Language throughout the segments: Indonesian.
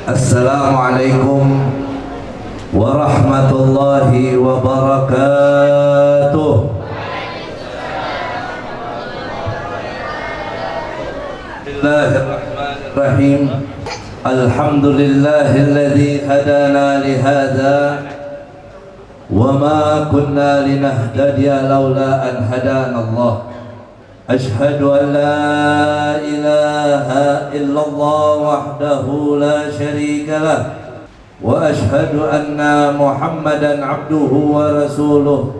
Assalamualaikum warahmatullahi wabarakatuh. Bismillahirrahmanirrahim. Alhamdulillahilladzi hadana lihada wa ma kunna linahtadiya laula an hadana Allah. Ashhadu an la ilaha illallah wahdahu la syarika lah wa ashhadu anna Muhammadan abduhu wa rasuluh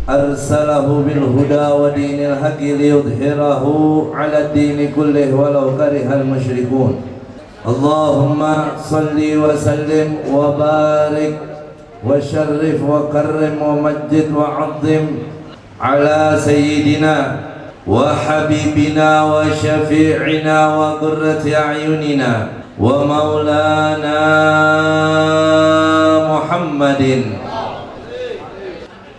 arsalahu bil huda wa dinil haqqi liyudhhirahu ala ad-din kullih walau karihal musyrikun. Allahumma salli wa sallim wa barik wa syarrif wa karrim wa majjid wa 'azzim ala sayyidina wa habibina wa syafi'ina wa qurrati a'yunina wa maulana Muhammadin.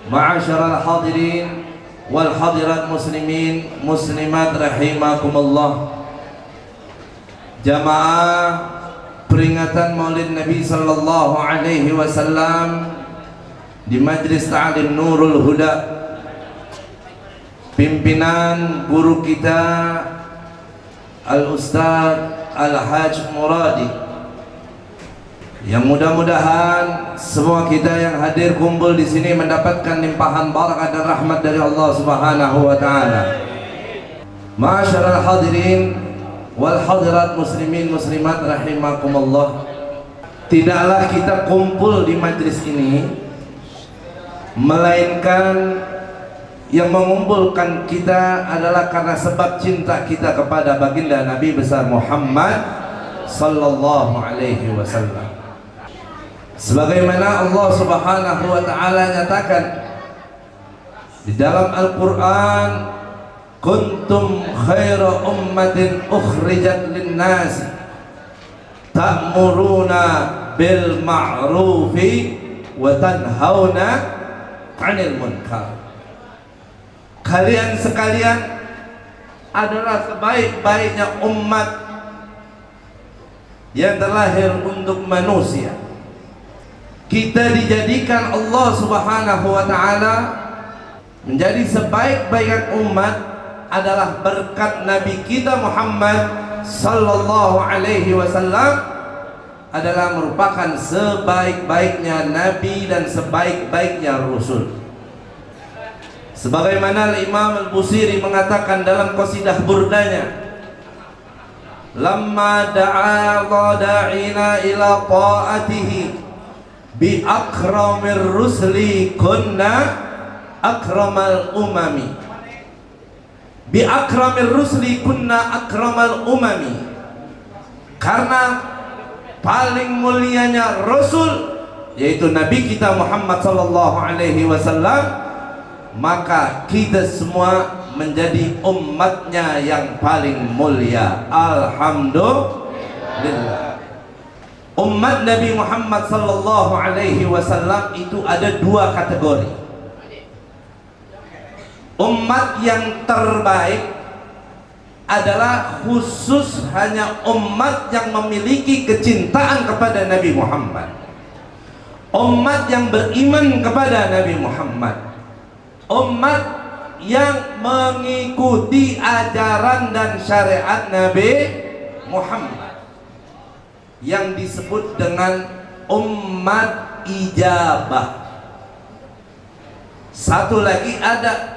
Ma'asyiral hadirin wal hadirat muslimin muslimat rahimakumullah. Jamaah peringatan Maulid Nabi sallallahu alaihi wasallam di Majlis Ta'lim Nurul Huda, pimpinan guru kita Al-Ustaz Al-Hajj Muradi, yang mudah-mudahan semua kita yang hadir kumpul di sini mendapatkan limpahan barakah dan rahmat dari Allah Subhanahu wa taala. Ma'asyiral hadirin wal hadirat muslimin muslimat rahimakumullah. Tidaklah kita kumpul di majlis ini melainkan yang mengumpulkan kita adalah karena sebab cinta kita kepada baginda Nabi besar Muhammad sallallahu alaihi wasallam. Sebagaimana Allah Subhanahu wa taala nyatakan di dalam Al-Qur'an, kuntum khaira ummatin ukhrijat lin-nas ta'muruna bil ma'rufi wa tanhauna 'anil munkar. Kalian sekalian adalah sebaik-baiknya umat yang terlahir untuk manusia. Kita dijadikan Allah Subhanahu wa taala menjadi sebaik-baiknya umat adalah berkat Nabi kita Muhammad sallallahu alaihi wasallam, adalah merupakan sebaik-baiknya nabi dan sebaik-baiknya rasul. Sebagaimana Imam Al-Busiri mengatakan dalam qasidah burdanya, lamma da'a da'ina ila ta'atihi bi akramir rusli kunna akramal umami. Bi akramir rusli kunna akramal umami. Karena paling mulianya rasul, yaitu nabi kita Muhammad sallallahu alaihi wasallam, maka kita semua menjadi umatnya yang paling mulia. Alhamdulillah. Umat Nabi Muhammad sallallahu alaihi wasallam itu ada dua kategori. Umat yang terbaik adalah khusus hanya umat yang memiliki kecintaan kepada Nabi Muhammad, umat yang beriman kepada Nabi Muhammad, umat yang mengikuti ajaran dan syariat Nabi Muhammad, yang disebut dengan umat ijabah. Satu lagi ada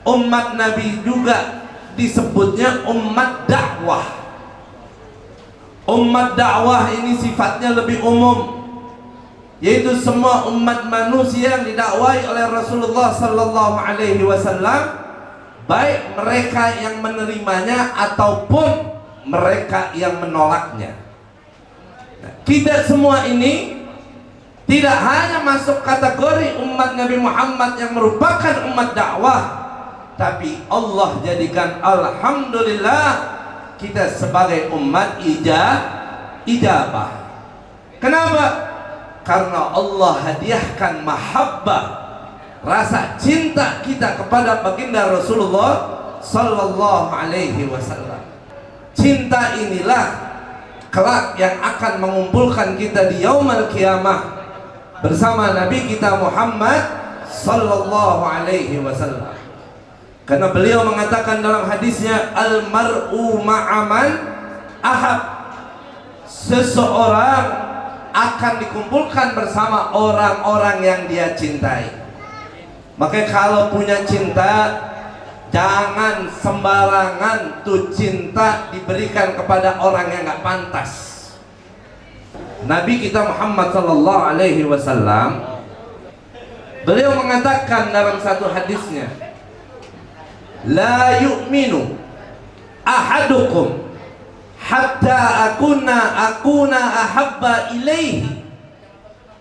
umat Nabi juga disebutnya umat dakwah. Umat dakwah ini sifatnya lebih umum, yaitu semua umat manusia yang didakwai oleh Rasulullah sallallahu alaihi wasallam, baik mereka yang menerimanya ataupun mereka yang menolaknya. Nah, kita semua ini tidak hanya masuk kategori umat Nabi Muhammad yang merupakan umat dakwah, tapi Allah jadikan alhamdulillah kita sebagai umat ijabah. Kenapa? Karena Allah hadiahkan mahabbah, rasa cinta kita kepada baginda Rasulullah sallallahu alaihi wasallam. Cinta inilah kelak yang akan mengumpulkan kita di yaumul qiyamah bersama Nabi kita Muhammad sallallahu alaihi wasallam. Karena beliau mengatakan dalam hadisnya, al-mar'u ma'aman ahab, seseorang akan dikumpulkan bersama orang-orang yang dia cintai. Maka kalau punya cinta, jangan sembarangan tuh cinta diberikan kepada orang yang nggak pantas. Nabi kita Muhammad sallallahu alaihi wasallam, beliau mengatakan dalam satu hadisnya, la yu'minu ahadukum hatta akuna ahabba ilaihi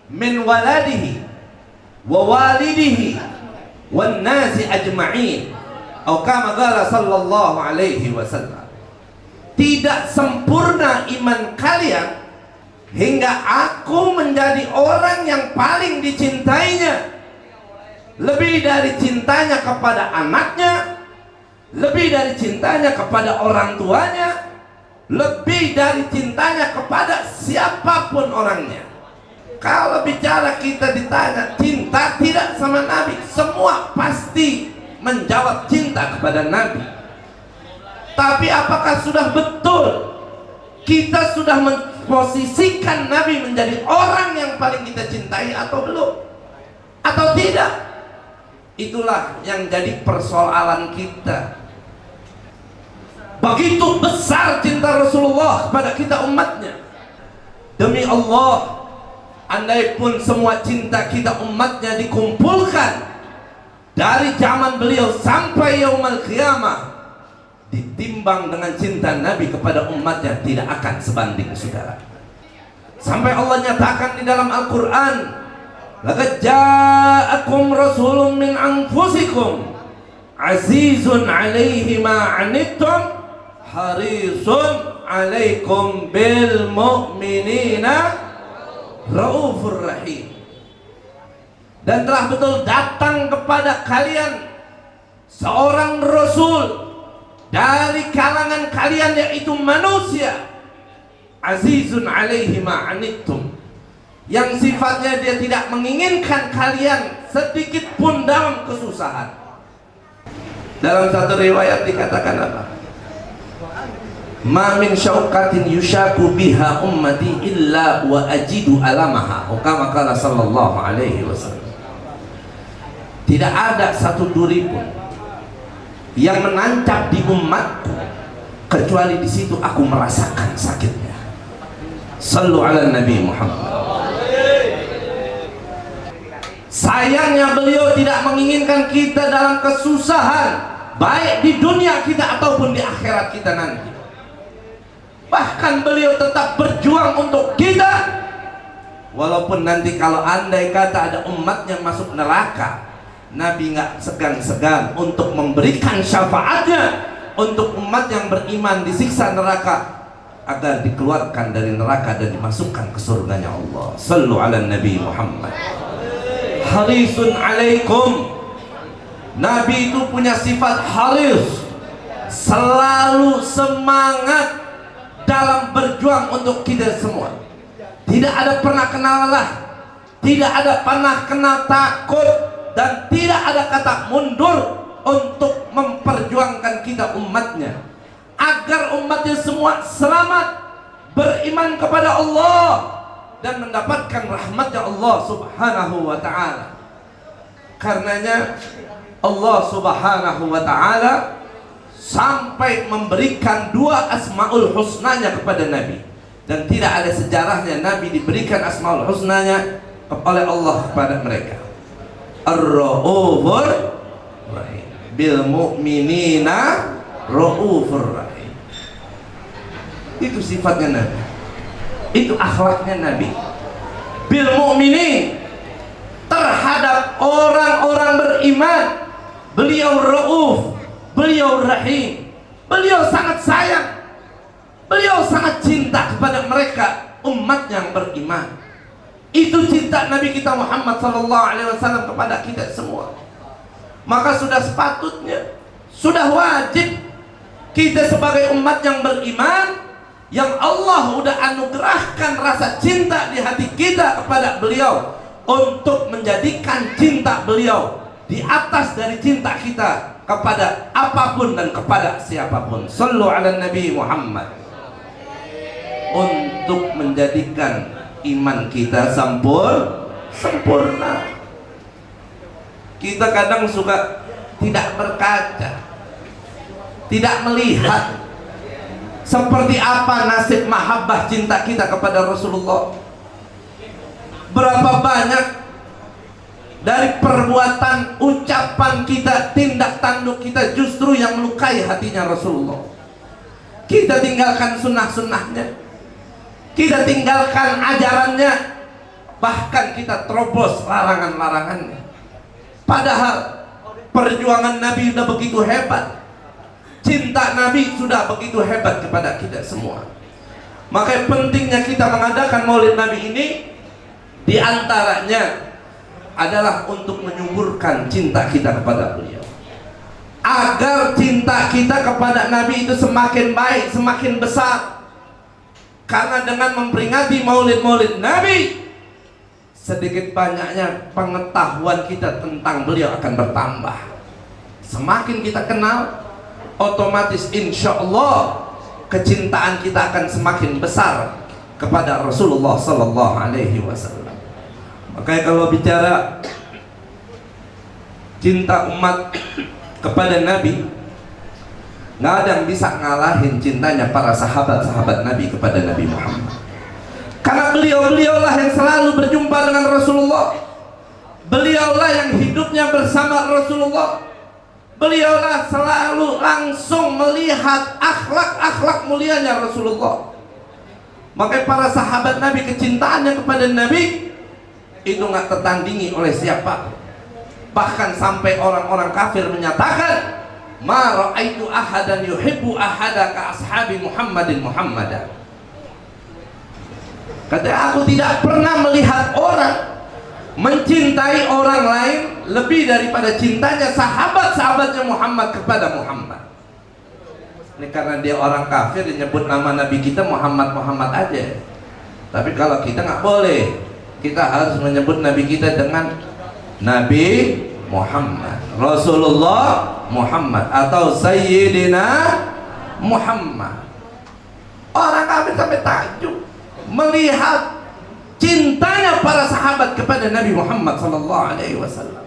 min waladihi wa walidihi wan nasi ajma'in, atau kama qala sallallahu alaihi wasallam. Tidak sempurna iman kalian hingga aku menjadi orang yang paling dicintainya, lebih dari cintanya kepada anaknya, lebih dari cintanya kepada orang tuanya, lebih dari cintanya kepada siapapun orangnya. Kalau bicara kita ditanya cinta tidak sama Nabi, semua pasti menjawab cinta kepada Nabi. Tapi apakah sudah betul kita sudah memposisikan Nabi menjadi orang yang paling kita cintai atau belum? Atau tidak? Itulah yang jadi persoalan kita. Begitu besar cinta Rasulullah kepada kita umatnya. Demi Allah, andai pun semua cinta kita umatnya dikumpulkan dari zaman beliau sampai yaumul qiyamah, ditimbang dengan cinta Nabi kepada umatnya, tidak akan sebanding, saudara. Sampai Allah nyatakan di dalam Al-Quran, laqad ja'akum rasulun min anfusikum azizun alaihi ma anittum harisun alaikum bil mu'minina Raufur Rahim. Dan telah betul datang kepada kalian seorang Rasul dari kalangan kalian, yaitu manusia, azizun alaihi ma anittum, yang sifatnya dia tidak menginginkan kalian sedikit pun dalam kesusahan. Dalam satu riwayat dikatakan apa? Ma min syauqatin yushaku biha ummati illa wa ajidu alamaha, kama qala sallallahu alaihi wasallam. Tidak ada satu duri pun yang menancap di umatku kecuali di situ aku merasakan sakitnya. Sallu ala Nabi Muhammad. Sayangnya beliau tidak menginginkan kita dalam kesusahan, baik di dunia kita ataupun di akhirat kita nanti. Bahkan beliau tetap berjuang untuk kita, walaupun nanti kalau andai kata ada umat yang masuk neraka, Nabi nggak segan-segan untuk memberikan syafaatnya untuk umat yang beriman disiksa neraka, agar dikeluarkan dari neraka dan dimasukkan ke surganya Allah. Sallu ala Nabi Muhammad. Harisun alaikum. Nabi itu punya sifat haris, selalu semangat dalam berjuang untuk kita semua. Tidak ada pernah kenal lelah, tidak ada pernah kenal takut, dan tidak ada kata mundur untuk memperjuangkan kita umatnya, agar umatnya semua selamat, beriman kepada Allah dan mendapatkan rahmatnya Allah subhanahu wa ta'ala. Karenanya Allah subhanahu wa ta'ala sampai memberikan dua asmaul husnanya kepada Nabi, dan tidak ada sejarahnya Nabi diberikan asmaul husnanya oleh Allah kepada mereka. Ar-Raufur Rahim, bil mu'minina Raufur Rahim. Itu sifatnya Nabi, itu akhlaknya Nabi. Bil mu'minin, terhadap orang-orang beriman beliau Rauf, beliau Rahim. Beliau sangat sayang, beliau sangat cinta kepada mereka, umat yang beriman. Itu cinta Nabi kita Muhammad SAW kepada kita semua. Maka sudah sepatutnya, sudah wajib kita sebagai umat yang beriman yang Allah udah anugerahkan rasa cinta di hati kita kepada beliau, untuk menjadikan cinta beliau di atas dari cinta kita kepada apapun dan kepada siapapun. Sallu ala Nabi Muhammad. Untuk menjadikan iman kita sempurna. Kita kadang suka tidak berkaca, tidak melihat seperti apa nasib mahabbah cinta kita kepada Rasulullah. Berapa banyak dari perbuatan, ucapan kita, tindak tanduk kita justru yang melukai hatinya Rasulullah. Kita tinggalkan sunnah-sunnahnya, kita tinggalkan ajarannya, bahkan kita terobos larangan-larangannya. Padahal perjuangan Nabi sudah begitu hebat, cinta Nabi sudah begitu hebat kepada kita semua. Makanya pentingnya kita mengadakan Maulid Nabi ini, diantaranya adalah untuk menyuburkan cinta kita kepada beliau, agar cinta kita kepada Nabi itu semakin baik, semakin besar. Karena dengan memperingati Maulid Nabi, sedikit banyaknya pengetahuan kita tentang beliau akan bertambah. Semakin kita kenal, otomatis insya Allah kecintaan kita akan semakin besar kepada Rasulullah Sallallahu Alaihi Wasallam. Makanya kalau bicara cinta umat kepada Nabi, nggak ada yang bisa ngalahin cintanya para sahabat-sahabat Nabi kepada Nabi Muhammad. Karena beliau-beliaulah yang selalu berjumpa dengan Rasulullah, beliaulah yang hidupnya bersama Rasulullah, beliaulah selalu langsung melihat akhlak-akhlak mulianya Rasulullah. Makanya para sahabat Nabi, kecintaannya kepada Nabi itu nggak tertandingi oleh siapa. Bahkan sampai orang-orang kafir menyatakan, ma ra'aitu ahadan yuhibbu ahada ka ashabi Muhammadin Muhammadan. Kata, aku tidak pernah melihat orang mencintai orang lain lebih daripada cintanya sahabat-sahabatnya Muhammad kepada Muhammad. Ini karena dia orang kafir, dia nyebut nama Nabi kita Muhammad aja. Tapi kalau kita nggak boleh, kita harus menyebut Nabi kita dengan Nabi Muhammad, Rasulullah Muhammad, atau Sayyidina Muhammad. Orang kafir sampai takjub melihat cintanya para sahabat kepada Nabi Muhammad Sallallahu Alaihi Wasallam.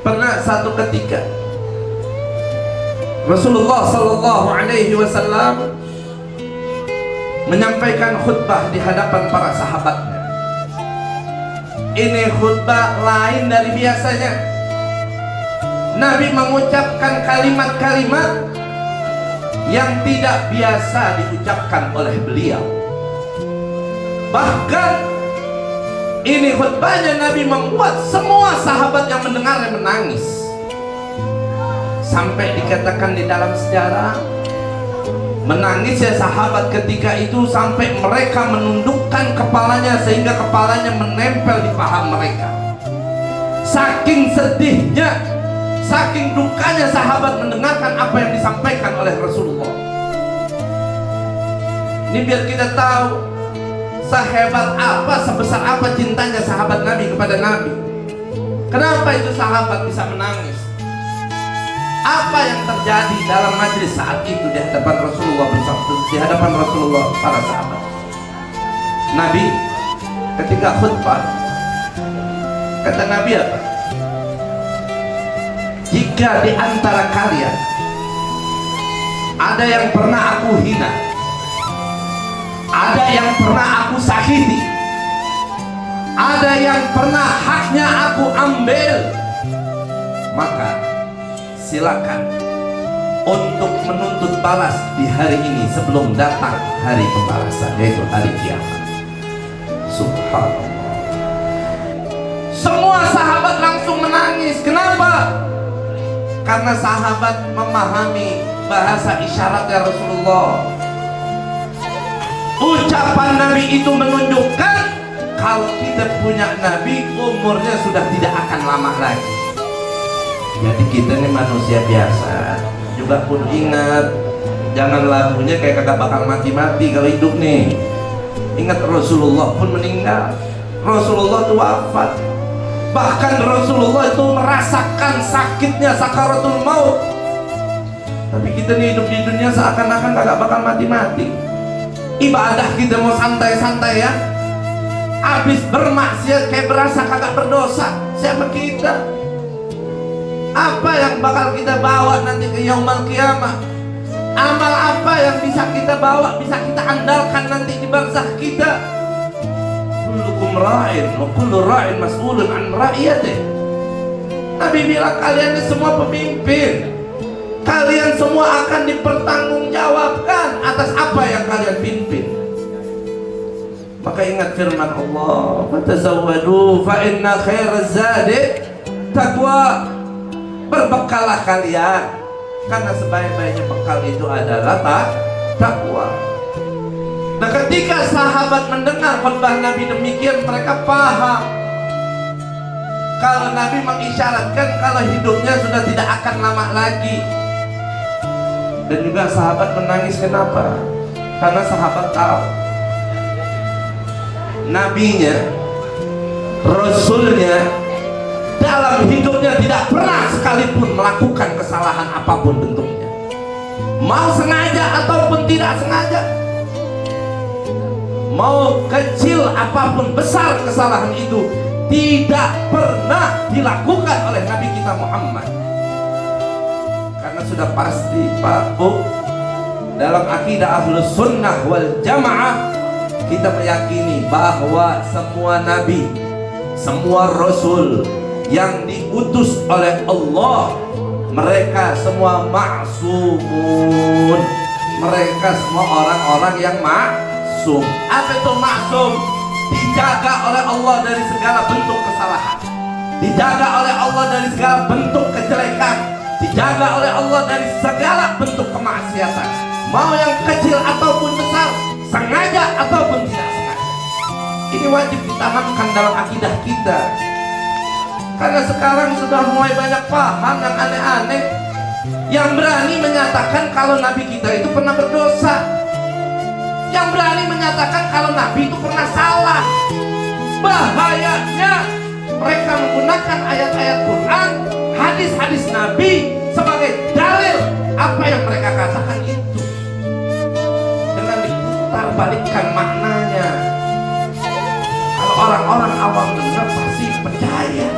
Pernah satu ketika Rasulullah Sallallahu Alaihi Wasallam menyampaikan khutbah di hadapan para sahabatnya. Ini khutbah lain dari biasanya. Nabi mengucapkan kalimat-kalimat yang tidak biasa diucapkan oleh beliau. Bahkan ini khutbahnya Nabi membuat semua sahabat yang mendengarnya menangis. Sampai dikatakan di dalam sejarah, menangisnya sahabat ketika itu sampai mereka menundukkan kepalanya sehingga kepalanya menempel di paha mereka. Saking sedihnya, saking dukanya sahabat mendengarkan apa yang disampaikan oleh Rasulullah. Ini biar kita tahu sehebat apa, sebesar apa cintanya sahabat Nabi kepada Nabi. Kenapa itu sahabat bisa menangis? Apa yang terjadi dalam majlis saat itu di hadapan Rasulullah di hadapan Rasulullah para sahabat? Nabi ketika khutbah, kata Nabi apa? Jika di antara kalian ada yang pernah aku hina, ada yang pernah aku sakiti, ada yang pernah haknya aku ambil, maka silakan untuk menuntut balas di hari ini sebelum datang hari pembalasan, yaitu hari kiamat. Subhanallah. Semua sahabat langsung menangis. Kenapa? Karena sahabat memahami bahasa isyaratnya Rasulullah. Ucapan Nabi itu menunjukkan kalau kita punya Nabi, umurnya sudah tidak akan lama lagi. Jadi kita ini manusia biasa, juga pun ingat Jangan lagunya kayak kagak bakal mati-mati kalau hidup nih. Ingat Rasulullah pun meninggal, Rasulullah itu wafat. Bahkan Rasulullah itu merasakan sakitnya sakaratul maut. Tapi kita nih hidup di dunia seakan-akan kagak bakal mati-mati. Ibadah kita mau santai-santai ya, habis bermaksiat kayak berasa kagak berdosa. Siapa kita? Apa yang bakal kita bawa nanti ke yaumul qiyamah? Amal apa yang bisa kita bawa, bisa kita andalkan nanti di barzakh kita? Kullukum ra'in wa kullu ra'in mas'ulun an ra'iyatih. Nabi bilang kalian ini semua pemimpin, kalian semua akan dipertanggungjawabkan atas apa yang kalian pimpin. Maka ingat firman Allah, fatazawwadu fa inna khairaz zadi taqwa. Berbekalah kalian, karena sebaik-baiknya bekal itu adalah takwa. Nah, ketika sahabat mendengar khutbah Nabi demikian, mereka paham kalau Nabi mengisyaratkan kalau hidupnya sudah tidak akan lama lagi. Dan juga sahabat menangis. Kenapa? Karena sahabat tahu nabinya, rasulnya dalam hidupnya tidak pernah sekalipun melakukan kesalahan apapun bentuknya, mau sengaja ataupun tidak sengaja. Mau kecil apapun besar kesalahan itu tidak pernah dilakukan oleh Nabi kita Muhammad. Karena sudah pasti Pak Bu, dalam akidah Ahlus Sunnah wal Jamaah kita meyakini bahwa semua nabi, semua rasul yang diutus oleh Allah, mereka semua ma'sumun. Mereka semua orang-orang yang maksum. Apa itu maksum? Dijaga oleh Allah dari segala bentuk kesalahan, dijaga oleh Allah dari segala bentuk kejelekan, dijaga oleh Allah dari segala bentuk kemaksiatan, mau yang kecil ataupun besar, sengaja ataupun tidak sengaja. Ini wajib ditanamkan dalam akidah kita. Karena sekarang sudah mulai banyak paham yang aneh-aneh, yang berani menyatakan kalau Nabi kita itu pernah berdosa, yang berani menyatakan kalau Nabi itu pernah salah. Bahayanya mereka menggunakan ayat-ayat Quran, hadis-hadis Nabi sebagai dalil apa yang mereka katakan itu, dengan diputar balikkan maknanya. Kalau orang-orang awam dengar pasti percaya.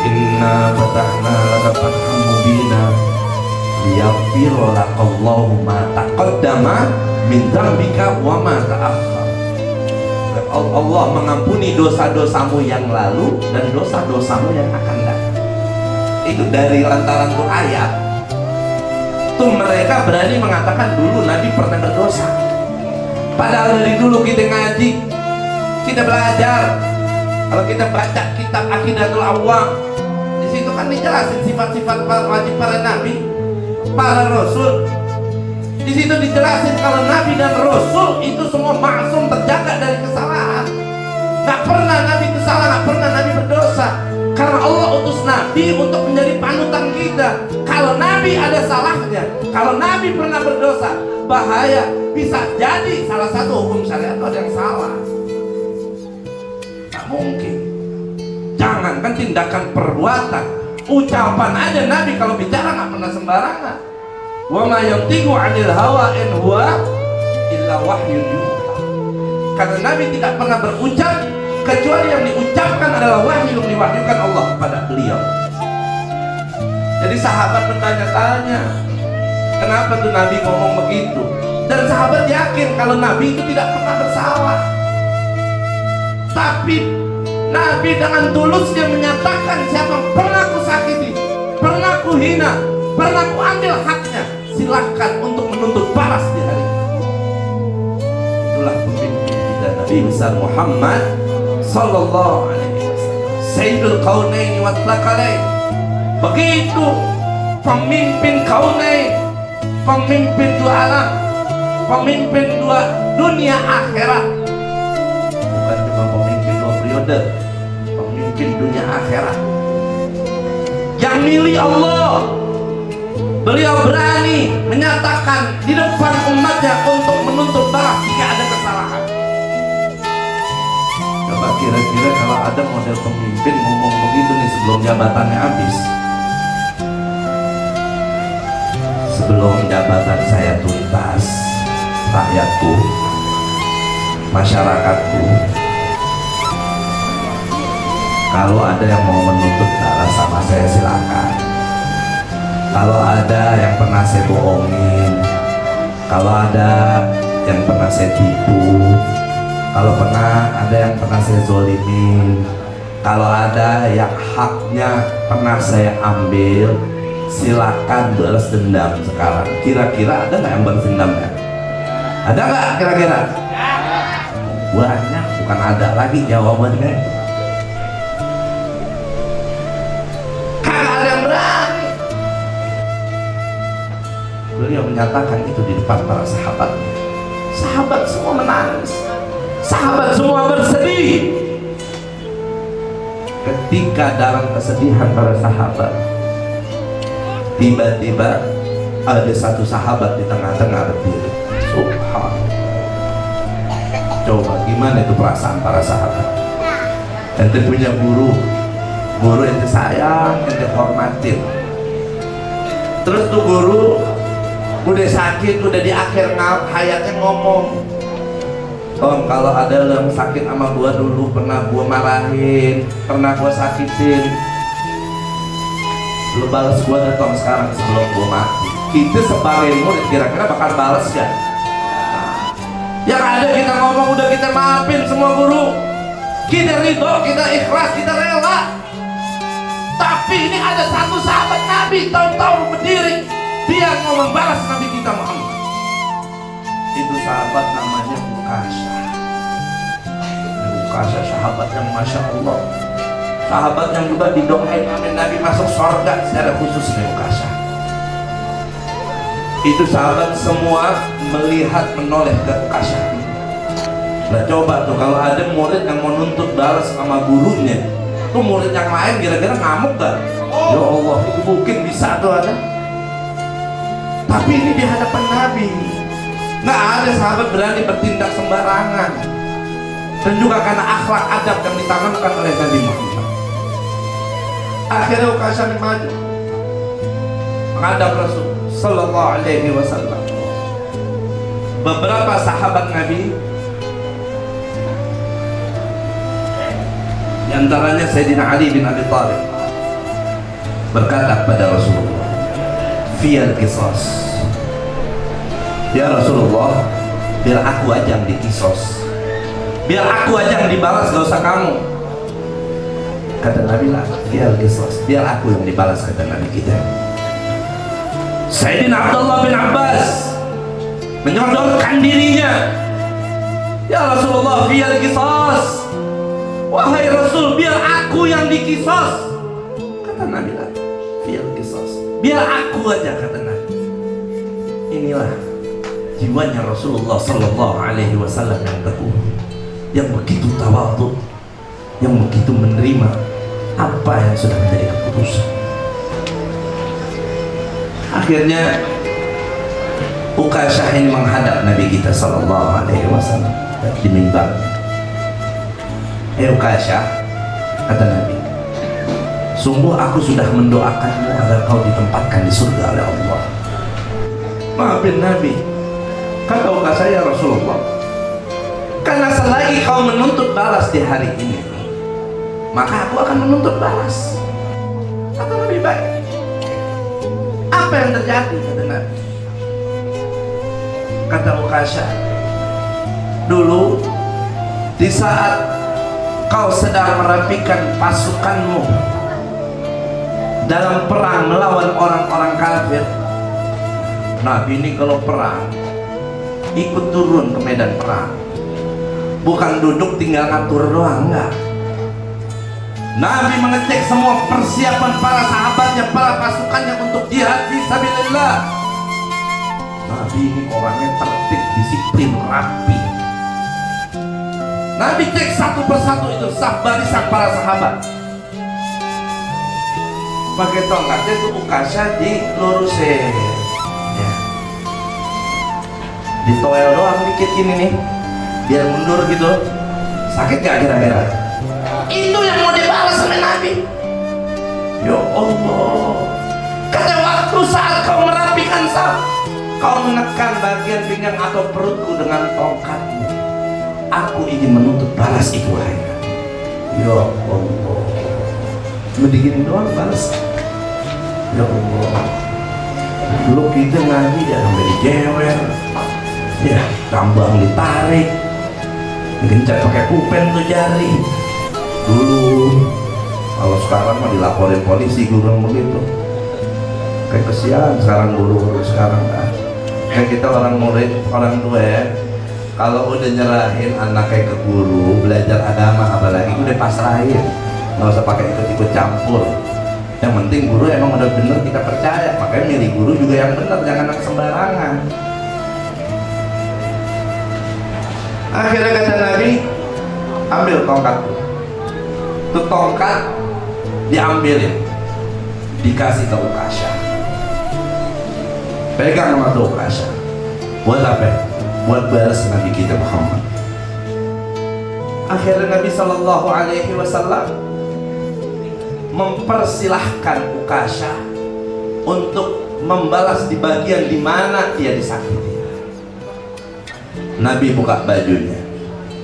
Inna fatahna laka fathan mubina liyaghfira lakallahu ma taqaddama min dzambika wa ma ta'akhkhar. Allah mengampuni dosa-dosamu yang lalu dan dosa-dosamu yang akan datang. Itu dari lantaran tuh ayat tuh mereka berani mengatakan dulu Nabi pernah berdosa. Padahal dari dulu kita ngaji, kita belajar. Kalau kita baca kitab Aqidatul Awwam, di situ kan dijelasin sifat-sifat wajib para nabi, para rasul. Di situ dijelasin kalau nabi dan rasul itu semua maksum, terjaga dari kesalahan. Gak pernah nabi itu salah, gak pernah nabi berdosa. Karena Allah utus nabi untuk menjadi panutan kita. Kalau nabi ada salahnya, kalau nabi pernah berdosa, bahaya. Bisa jadi salah satu hukum syariat ada yang salah. Tak mungkin. Jangankan tindakan perbuatan, ucapan aja Nabi kalau bicara nggak pernah sembarangan. Wa ma yantiqu 'anil hawa in huwa illa wahyun yuha. Karena Nabi tidak pernah berucap kecuali yang diucapkan adalah wahyu yang diwahyukan Allah kepada beliau. Jadi sahabat bertanya-tanya, kenapa tuh Nabi ngomong begitu? Dan sahabat yakin kalau Nabi itu tidak pernah bersalah. Tapi Nabi dengan tulusnya menyatakan, siapa yang pernah ku sakiti, pernah ku hina, pernah ku ambil haknya, silahkan untuk menuntut balas di hari ini. Itulah pemimpin kita Nabi besar Muhammad sallallahu alaihi wasallam, Sayyidul Kaunain wa Tsaqalain. Begitu pemimpin kaunain, pemimpin dua alam, pemimpin dua dunia akhirat. Bukan cuma pemimpin dua periode, pemimpin dunia akhirat yang milih Allah, Beliau berani menyatakan di depan umatnya untuk menuntut balas jika ada kesalahan. Coba kira-kira kalau ada model pemimpin ngomong begitu nih sebelum jabatannya habis. Sebelum jabatan saya tuntas, rakyatku, masyarakatku, kalau ada yang mau menuntut balas sama saya silakan. Kalau ada yang pernah saya bohongin, kalau ada yang pernah saya tipu, kalau ada yang pernah saya zolimin, kalau ada yang haknya pernah saya ambil, silakan balas dendam sekarang. Kira-kira ada nggak yang balas dendamnya? Ada nggak kira-kira? Banyak, bukan ada lagi jawabannya. Kagak ada yang berani. Beliau menyatakan itu di depan para sahabatnya. Sahabat semua menangis, sahabat semua bersedih. Ketika dalam kesedihan para sahabat, tiba-tiba ada satu sahabat di tengah-tengah berdiri. Subhanallah. Coba gimana itu perasaan para sahabat? Ente punya guru ente sayang, ente hormatin. Terus tuh guru udah sakit, udah di akhir hayatnya ngomong, Tom, kalau ada yang sakit sama gua dulu, pernah gua marahin, pernah gua sakitin, lu balas gua deh Tom sekarang sebelum gua mati. Itu sebagai murid kira-kira bakal balas gak? Yang ada kita ngomong udah kita maafin semua guru, kita ridho, kita ikhlas, kita rela. Tapi ini ada satu sahabat Nabi tahun-tahun berdiri, dia mau membalas Nabi kita Muhammad. Itu sahabat namanya Ukasha. Ukasha sahabat yang Masya Allah, sahabat yang juga didoain oleh Nabi masuk surga secara khusus nih Ukasha. Itu sahabat semua melihat menoleh ke Ukasha. Nah coba tuh kalau ada murid yang mau nuntut balas sama gurunya, tuh murid yang lain kira-kira ngamuk gak? Ya Allah, itu mungkin bisa tuh ada. Tapi ini di hadapan Nabi, nggak ada sahabat berani bertindak sembarangan. Dan juga karena akhlak adab yang ditanamkan oleh Nabi Muhammad. Akhirnya Ukasha maju menghadap Rasul Sallallahu Alaihi Wasallam. Beberapa sahabat Nabi, di antaranya Sayyidina Ali bin Abi Thalib, berkata kepada Rasulullah, "Fiyal qisas." Ya Rasulullah, biar aku aja yang dikisos, biar aku aja yang dibalas, gak usah kamu. Kata Nabi lah, fiyal qisas, biar aku yang dibalas, kata Nabi kita. Sayyidina Abdullah bin Abbas menyodorkan dirinya, ya Rasulullah, fiyal qisas, wahai Rasul, biar aku yang dikisos. Kata Nabi lah, fiyal qisas, biar aku aja, kata Nabi. Inilah jiwanya Rasulullah Sallallahu Alaihi Wasallam yang teguh, yang begitu tawadhu, yang begitu menerima apa yang sudah menjadi keputusan. Akhirnya Ukasha ini menghadap Nabi kita Sallallahu Alaihi Wasallam di mimbar. Ukasha, kata Nabi, sungguh aku sudah mendoakanmu agar kau ditempatkan di surga oleh Allah. Maafin Nabi, kata Ukasha, ya Rasulullah, karena selagi kau menuntut balas di hari ini, maka aku akan menuntut balas. Kata Nabi, baik. Apa yang terjadi? Kata Nabi. Kata Ukasha, dulu di saat kau sedang merapikan pasukanmu dalam perang melawan orang-orang kafir, Nabi ini kalau perang ikut turun ke medan perang, bukan duduk tinggal ngatur doang, enggak. Nabi mengecek semua persiapan para sahabatnya, para pasukannya untuk jihad fisabilillah. Nabi ini orangnya tertib, disiplin, rapi. Nabi cek satu persatu itu saf barisan para sahabat. pakai tongkatnya tuh ukasha dilurusin ya. Ditoel doang dikit gini nih biar mundur gitu. Sakit gak kira-kira? Itu yang mau dibalas oleh Nabi. Ya Allah, kata waktu saat kau merapikan saf, kau menekan bagian pinggang atau perutku dengan tongkatmu, aku ingin menuntut balas itu wahai Nabi. Ya Allah, cuma digini doang balas. Ya Allah, dulu kita ngaji ya sampai dijewer, ya tambang ditarik, digencet pakai kupen tuh jari. Dulu, kalau sekarang mah dilaporin polisi guru begitu. Kayak kesian sekarang guru sekarang kan. Kayak kita orang murid, orang tua ya. Kalau udah nyerahin anak kayak ke guru belajar agama apalagi udah pasrahin, nggak usah pakai ikut-ikut campur. Yang penting guru emang udah bener kita percaya, makanya milih guru juga yang bener, jangan yang sembarangan. Akhirnya kata Nabi, ambil tongkatku. Itu tongkat diambilin, dikasih ke Ukasha. Pegang sama tuh Ukasha. Buat apa? Buat balas Nabi kita Muhammad. Akhirnya Nabi Shallallahu Alaihi Wasallam mempersilahkan Ukasha untuk membalas di bagian di mana dia disakiti. Nabi buka bajunya,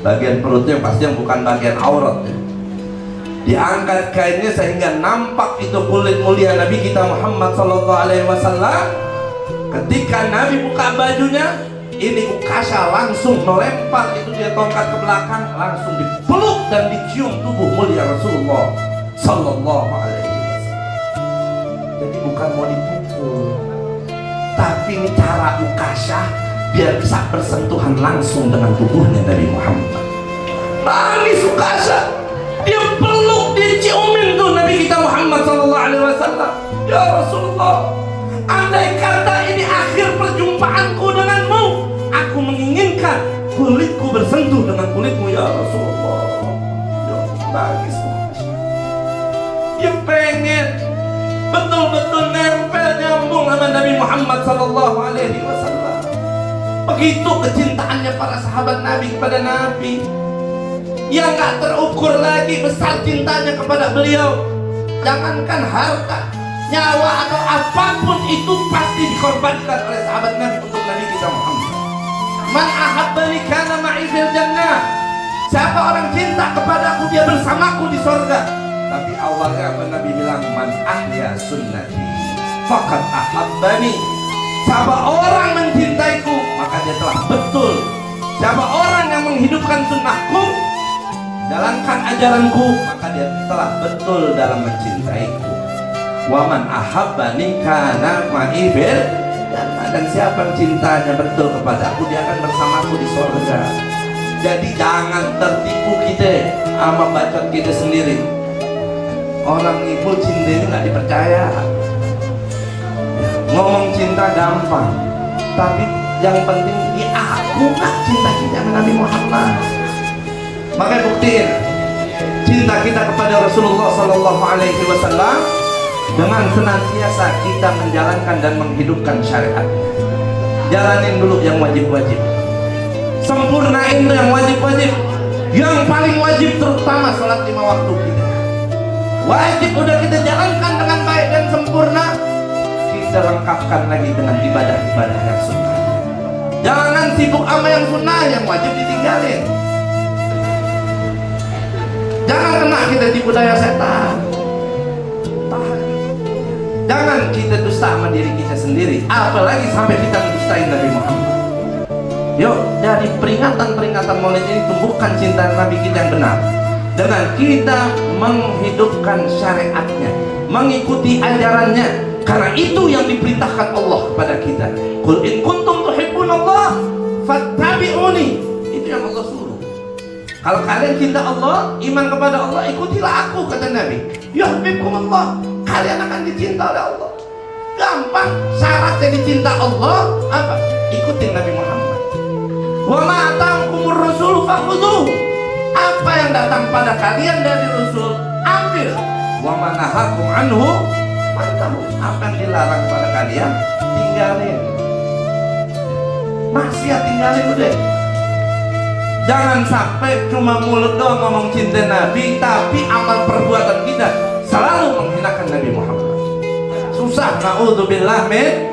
bagian perutnya pasti yang bukan bagian auratnya. Diangkat kainnya sehingga nampak itu kulit mulia Nabi kita Muhammad Sallallahu Alaihi Wasallam. Ketika Nabi buka bajunya, ini Ukasha langsung melempar itu dia tongkat ke belakang, langsung dipeluk dan dicium tubuh mulia Rasulullah Sallallahu Alaihi Wasallam. Jadi bukan mau dipukul, tapi ini cara Ukasha biar bisa bersentuhan langsung dengan tubuhnya Nabi Muhammad. Nangis Ukasha. Dia peluk, dia ciumin tuh Nabi kita Muhammad Sallallahu Alaihi Wasallam. Ya Rasulullah, andai kata ini akhir perjumpaanku denganmu, aku menginginkan kulitku bersentuh dengan kulitmu ya Rasulullah. Ya, nangis. Dia pengen betul-betul nempel nyambung sama Nabi Muhammad Sallallahu Alaihi Wasallam. Begitu kecintaannya para sahabat Nabi kepada Nabi, yang gak terukur lagi besar cintanya kepada beliau. Jangankan harta, nyawa atau apapun itu pasti dikorbankan oleh sahabat Nabi untuk Nabi kita Muhammad. Man ahabbani kana ma'i fil jannah. Siapa orang cinta kepadaku dia bersamaku di surga. Tapi awalnya apa Nabi bilang, man ahya sunnati faqad ahabbani. Siapa orang mencintaiku maka dia telah betul. Siapa orang yang menghidupkan sunnahku, jalankan ajaranku, maka dia telah betul dalam mencintaiku. Waman ahabbani kana ma'i fil jannah. Dan siapa yang cintanya betul kepadaku, dia akan bersamaku di surga. Jadi jangan tertipu kita sama bacot kita sendiri. Orang ibu cinta itu nggak dipercaya. Ngomong cinta gampang, tapi yang penting di aku nggak cinta kita sama Nabi Muhammad. Makanya buktiin cinta kita kepada Rasulullah Sallallahu Alaihi Wasallam dengan senantiasa kita menjalankan dan menghidupkan syariatnya. Jalanin dulu yang wajib-wajib, sempurnain tuh yang wajib-wajib. Yang paling wajib terutama sholat 5 waktu kita wajib udah kita jalankan dengan baik dan sempurna. Kita lengkapkan lagi dengan ibadah-ibadah yang sunnah. Jangan sibuk sama yang sunnah, yang wajib ditinggalin. Jangan kena kita tipu daya setan. Tahan. Jangan kita dusta sama diri kita sendiri, apalagi sampai kita mendustain Nabi Muhammad. Yuk, dari peringatan-peringatan Maulid ini tumbuhkan cinta Nabi kita yang benar dengan kita menghidupkan syariatnya, mengikuti ajarannya. Karena itu yang diperintahkan Allah kepada kita. Qul in kuntum tuhibbunallah fattabi'uni. Itu yang Allah suruh. Kalau kalian cinta Allah, iman kepada Allah, ikutilah aku, kata Nabi. Yuhibbukumullah, kalian akan dicinta oleh Allah. Gampang, syaratnya dicinta Allah apa? Ikutin Nabi Muhammad. Wa ma ataakumur rasul fakhudhuhu. Apa yang datang pada kalian dari Rasul, ambil. Wa ma nahakum anhu Mantap, apa yang dilarang pada kalian tinggalin. Maksiat tinggalin udah. Jangan sampai cuma mulut doang ngomong cinta Nabi, tapi amal perbuatan kita selalu menghinakan Nabi Muhammad. Susah, naudzubillah min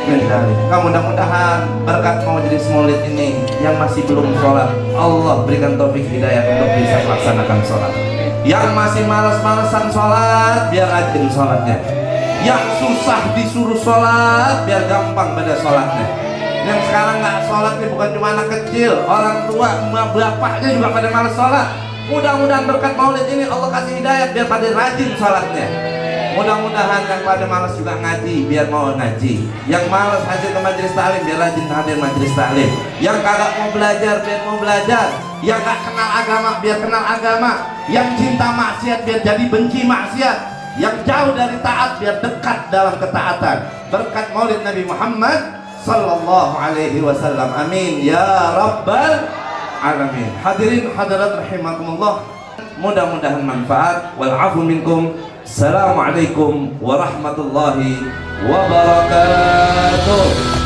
dzalik. Mudah-mudahan berkat majelis maulid ini yang masih belum sholat, Allah berikan taufik hidayah untuk bisa melaksanakan sholat. Yang masih malas-malasan sholat, biar rajin sholatnya. Yang susah disuruh sholat, biar gampang pada sholatnya. Yang sekarang nggak sholat ini bukan cuma anak kecil, orang tua, bapaknya juga pada malas sholat. Mudah-mudahan berkat maulid ini Allah kasih hidayah biar pada rajin sholatnya. Mudah-mudahan yang pada malas juga ngaji biar mau ngaji. Yang malas hadir ke majelis taklim biar rajin hadir majelis taklim. Yang kagak mau belajar biar mau belajar. Yang gak kenal agama biar kenal agama. Yang cinta maksiat biar jadi benci maksiat. Yang jauh dari taat biar dekat dalam ketaatan. Berkat maulid Nabi Muhammad sallallahu alaihi wasallam. Amin ya rabbal alamin. Hadirin hadirat rahimakumullah, mudah-mudahan manfaat. Wal afu minkum. Assalamualaikum warahmatullahi wabarakatuh.